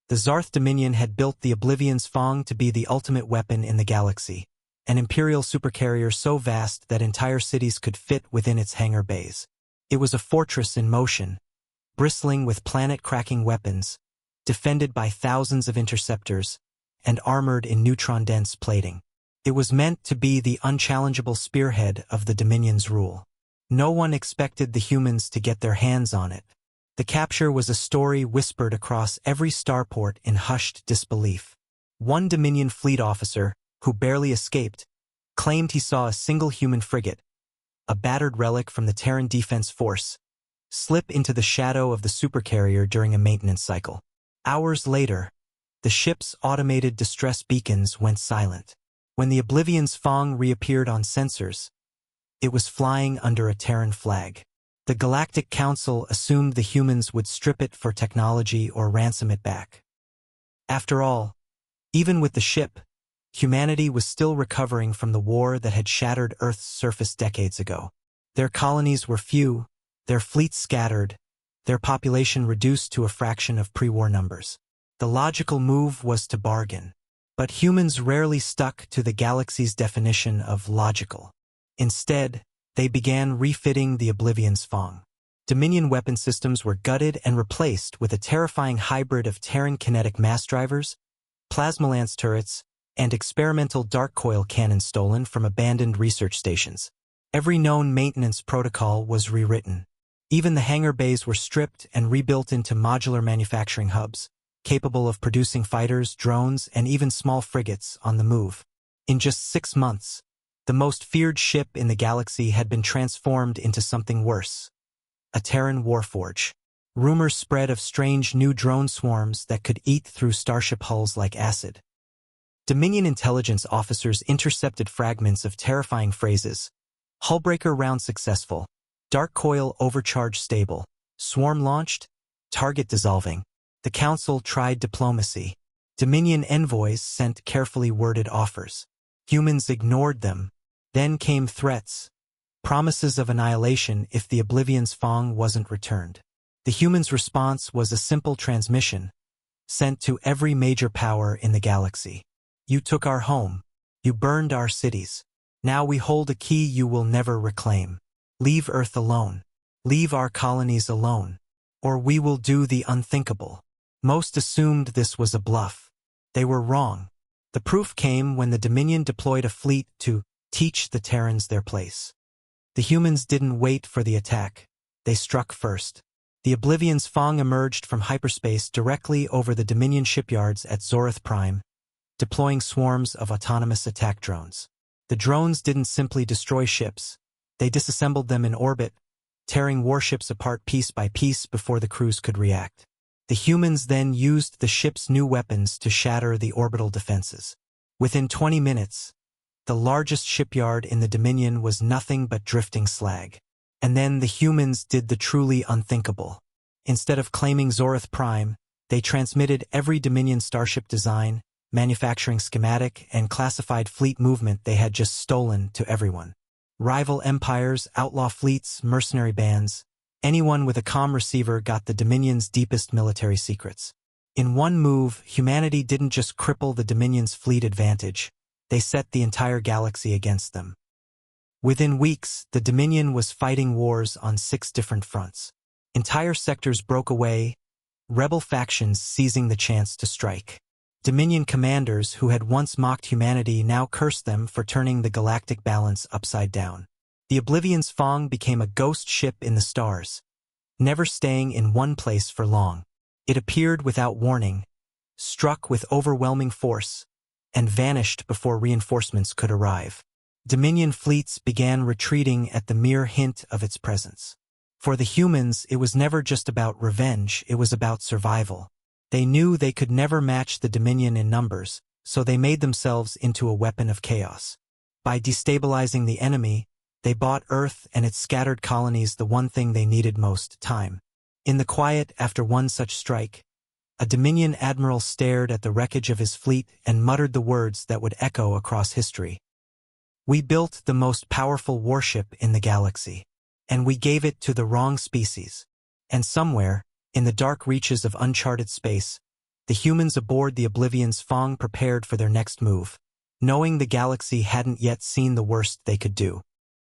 The Zarth Dominion had built the Oblivion's Fong to be the ultimate weapon in the galaxy, an imperial supercarrier so vast that entire cities could fit within its hangar bays. It was a fortress in motion, bristling with planet-cracking weapons, defended by thousands of interceptors, and armored in neutron-dense plating. It was meant to be the unchallengeable spearhead of the Dominion's rule. No one expected the humans to get their hands on it. The capture was a story whispered across every starport in hushed disbelief. One Dominion fleet officer, who barely escaped, claimed he saw a single human frigate, a battered relic from the Terran Defense Force, slip into the shadow of the supercarrier during a maintenance cycle. Hours later, the ship's automated distress beacons went silent. When the Oblivion's Fong reappeared on sensors, it was flying under a Terran flag. The Galactic Council assumed the humans would strip it for technology or ransom it back. After all, even with the ship, humanity was still recovering from the war that had shattered Earth's surface decades ago. Their colonies were few, their fleets scattered, their population reduced to a fraction of pre-war numbers. The logical move was to bargain. But humans rarely stuck to the galaxy's definition of logical. Instead, they began refitting the Oblivion's Fong. Dominion weapon systems were gutted and replaced with a terrifying hybrid of Terran kinetic mass drivers, plasma lance turrets, and experimental dark coil cannons stolen from abandoned research stations. Every known maintenance protocol was rewritten. Even the hangar bays were stripped and rebuilt into modular manufacturing hubs, capable of producing fighters, drones, and even small frigates on the move. In just 6 months, the most feared ship in the galaxy had been transformed into something worse, a Terran warforge. Rumors spread of strange new drone swarms that could eat through starship hulls like acid. Dominion intelligence officers intercepted fragments of terrifying phrases: hullbreaker round successful, dark coil overcharge stable, swarm launched, target dissolving. The Council tried diplomacy. Dominion envoys sent carefully worded offers. Humans ignored them. Then came threats, promises of annihilation if the Oblivion's Fong wasn't returned. The humans' response was a simple transmission, sent to every major power in the galaxy. You took our home. You burned our cities. Now we hold a key you will never reclaim. Leave Earth alone. Leave our colonies alone. Or we will do the unthinkable. Most assumed this was a bluff. They were wrong. The proof came when the Dominion deployed a fleet to teach the Terrans their place. The humans didn't wait for the attack. They struck first. The Oblivion's Fong emerged from hyperspace directly over the Dominion shipyards at Zorath Prime, deploying swarms of autonomous attack drones. The drones didn't simply destroy ships. They disassembled them in orbit, tearing warships apart piece by piece before the crews could react. The humans then used the ship's new weapons to shatter the orbital defenses. Within 20 minutes, the largest shipyard in the Dominion was nothing but drifting slag. And then the humans did the truly unthinkable. Instead of claiming Zorath Prime, they transmitted every Dominion starship design, manufacturing schematic, and classified fleet movement they had just stolen to everyone. Rival empires, outlaw fleets, mercenary bands, anyone with a comm receiver got the Dominion's deepest military secrets. In one move, humanity didn't just cripple the Dominion's fleet advantage, they set the entire galaxy against them. Within weeks, the Dominion was fighting wars on 6 different fronts. Entire sectors broke away, rebel factions seizing the chance to strike. Dominion commanders who had once mocked humanity now cursed them for turning the galactic balance upside down. The Oblivion's Fong became a ghost ship in the stars, never staying in one place for long. It appeared without warning, struck with overwhelming force, and vanished before reinforcements could arrive. Dominion fleets began retreating at the mere hint of its presence. For the humans, it was never just about revenge, it was about survival. They knew they could never match the Dominion in numbers, so they made themselves into a weapon of chaos. By destabilizing the enemy, they bought Earth and its scattered colonies the one thing they needed most: time. In the quiet after one such strike, a Dominion admiral stared at the wreckage of his fleet and muttered the words that would echo across history. We built the most powerful warship in the galaxy, and we gave it to the wrong species. And somewhere, in the dark reaches of uncharted space, The humans aboard the Oblivion's Fong prepared for their next move, knowing the galaxy hadn't yet seen the worst they could do.